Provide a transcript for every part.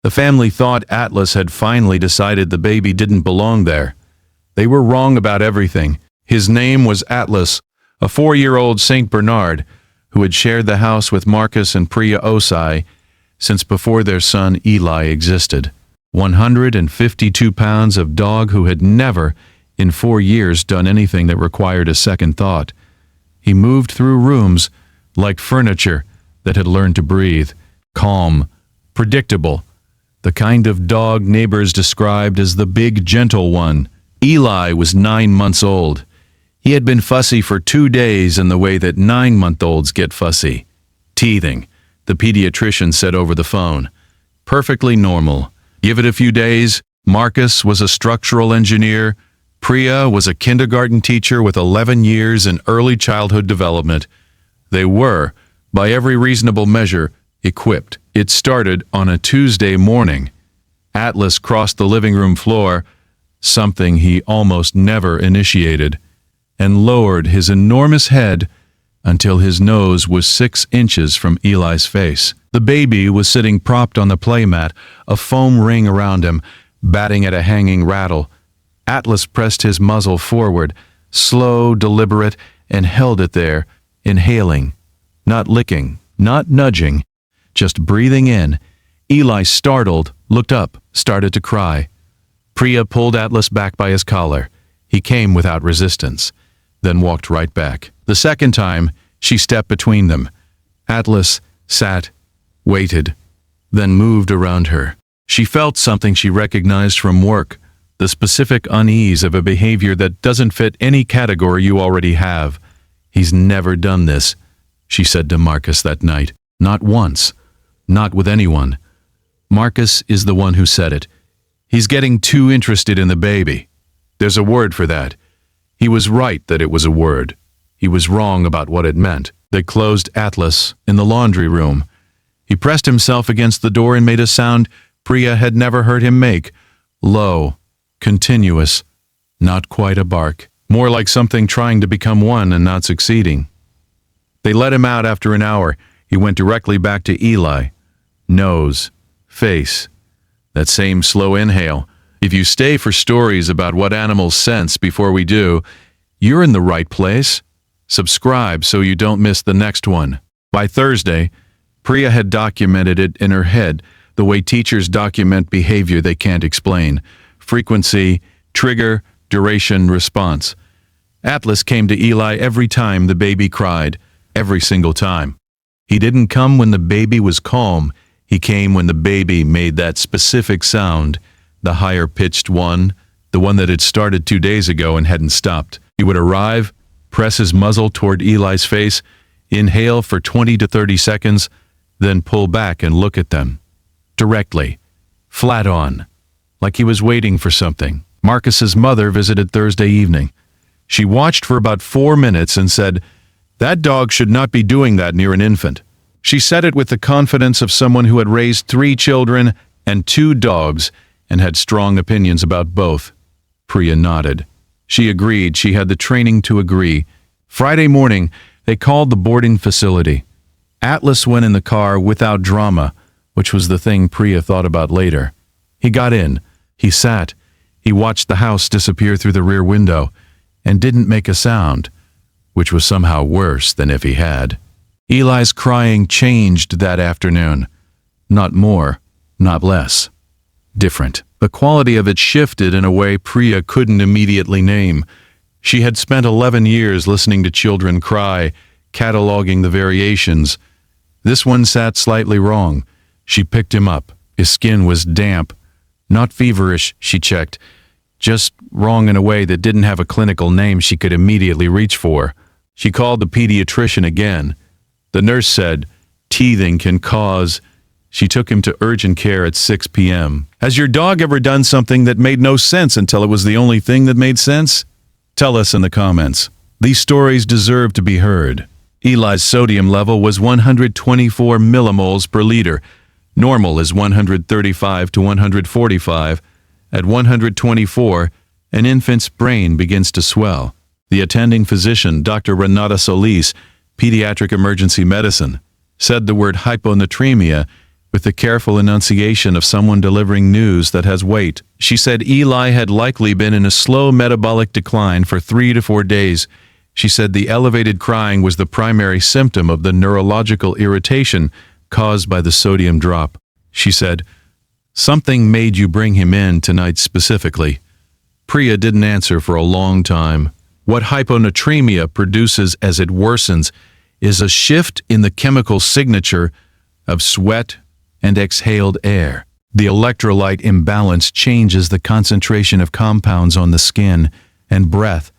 The family thought Atlas had finally decided the baby didn't belong there. They were wrong about everything. His name was Atlas, a 4-year-old Saint Bernard, who had shared the house with Marcus and Priya Osai since before their son Eli existed. 152 pounds of dog who had never, in 4 years, done anything that required a second thought. He moved through rooms like furniture that had learned to breathe, calm, predictable, the kind of dog neighbors described as the big gentle one. Eli was 9 months old. He had been fussy for 2 days in the way that 9-month-olds get fussy. Teething, the pediatrician said over the phone. Perfectly normal. Give it a few days. Marcus was a structural engineer. Priya was a kindergarten teacher with 11 years in early childhood development. They were, by every reasonable measure, equipped. It started on a Tuesday morning. Atlas crossed the living room floor, something he almost never initiated, and lowered his enormous head until his nose was 6 inches from Eli's face. The baby was sitting propped on the playmat, a foam ring around him, batting at a hanging rattle. Atlas pressed his muzzle forward, slow, deliberate, and held it there, inhaling, not licking, not nudging, just breathing in. Eli, startled, looked up, started to cry. Priya pulled Atlas back by his collar. He came without resistance, then walked right back. The second time, she stepped between them. Atlas sat, waited, then moved around her. She felt something she recognized from work, the specific unease of a behavior that doesn't fit any category you already have. He's never done this, she said to Marcus that night. Not once. Not with anyone. Marcus is the one who said it. He's getting too interested in the baby. There's a word for that. He was right that it was a word. He was wrong about what it meant. They closed Atlas in the laundry room. He pressed himself against the door and made a sound Priya had never heard him make. Low, continuous, not quite a bark. More like something trying to become one and not succeeding. They let him out after an hour. He went directly back to Eli. Nose, face, that same slow inhale. If you stay for stories about what animals sense before we do, you're in the right place. Subscribe so you don't miss the next one. By Thursday, Priya had documented it in her head the way teachers document behavior they can't explain. Frequency, trigger, duration, response. Atlas came to Eli every time the baby cried, every single time. He didn't come when the baby was calm. He came when the baby made that specific sound, the higher-pitched one, the one that had started 2 days ago and hadn't stopped. He would arrive, press his muzzle toward Eli's face, inhale for 20 to 30 seconds, then pull back and look at them. Directly, flat on, like he was waiting for something. Marcus's mother visited Thursday evening. She watched for about 4 minutes and said, "That dog should not be doing that near an infant." She said it with the confidence of someone who had raised 3 children and 2 dogs and had strong opinions about both. Priya nodded. She agreed she had the training to agree. Friday morning, they called the boarding facility. Atlas went in the car without drama, which was the thing Priya thought about later. He got in. He sat. He watched the house disappear through the rear window and didn't make a sound, which was somehow worse than if he had. Eli's crying changed that afternoon. Not more, not less. Different. The quality of it shifted in a way Priya couldn't immediately name. She had spent 11 years listening to children cry, cataloging the variations. This one sat slightly wrong. She picked him up. His skin was damp. Not feverish, she checked. Just wrong in a way that didn't have a clinical name she could immediately reach for. She called the pediatrician again. The nurse said, teething can cause. She took him to urgent care at 6 p.m. Has your dog ever done something that made no sense until it was the only thing that made sense? Tell us in the comments. These stories deserve to be heard. Eli's sodium level was 124 millimoles per liter. Normal is 135 to 145. At 124, an infant's brain begins to swell. The attending physician, Dr. Renata Solis, pediatric emergency medicine, said the word hyponatremia with the careful enunciation of someone delivering news that has weight. She said Eli had likely been in a slow metabolic decline for 3 to 4 days. She said the elevated crying was the primary symptom of the neurological irritation caused by the sodium drop. She said, "Something made you bring him in tonight specifically." Priya didn't answer for a long time. What hyponatremia produces as it worsens is a shift in the chemical signature of sweat and exhaled air. The electrolyte imbalance changes the concentration of compounds on the skin and breath,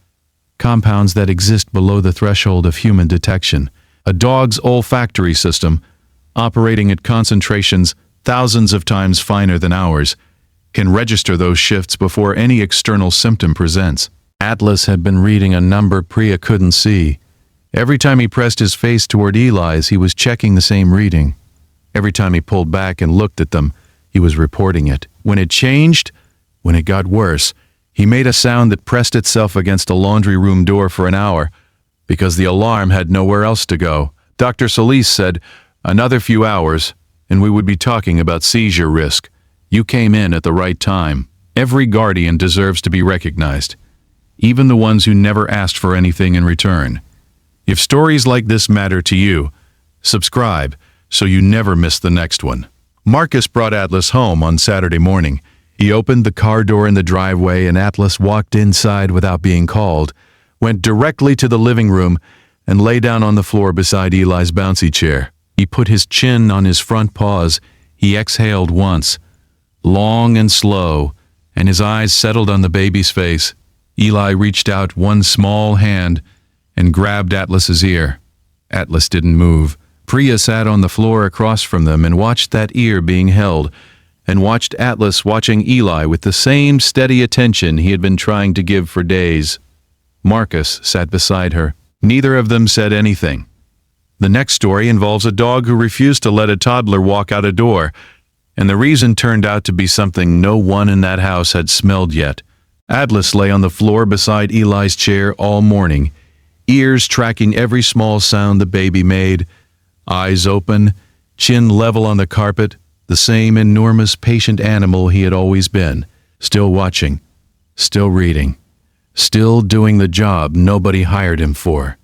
compounds that exist below the threshold of human detection. A dog's olfactory system, operating at concentrations thousands of times finer than ours, can register those shifts before any external symptom presents. Atlas had been reading a number Priya couldn't see. Every time he pressed his face toward Eli's, he was checking the same reading. Every time he pulled back and looked at them, he was reporting it. When it changed, when it got worse, he made a sound that pressed itself against a laundry room door for an hour, because the alarm had nowhere else to go. Dr. Solis said, "Another few hours, and we would be talking about seizure risk. You came in at the right time." Every guardian deserves to be recognized, even the ones who never asked for anything in return. If stories like this matter to you, subscribe so you never miss the next one. Marcus brought Atlas home on Saturday morning. He opened the car door in the driveway and Atlas walked inside without being called, went directly to the living room, and lay down on the floor beside Eli's bouncy chair. He put his chin on his front paws. He exhaled once, long and slow, and his eyes settled on the baby's face. Eli reached out one small hand and grabbed Atlas's ear. Atlas didn't move. Priya sat on the floor across from them and watched that ear being held, and watched Atlas watching Eli with the same steady attention he had been trying to give for days. Marcus sat beside her. Neither of them said anything. The next story involves a dog who refused to let a toddler walk out a door, and the reason turned out to be something no one in that house had smelled yet. Atlas lay on the floor beside Eli's chair all morning, ears tracking every small sound the baby made, eyes open, chin level on the carpet, the same enormous patient animal he had always been, still watching, still reading, still doing the job nobody hired him for.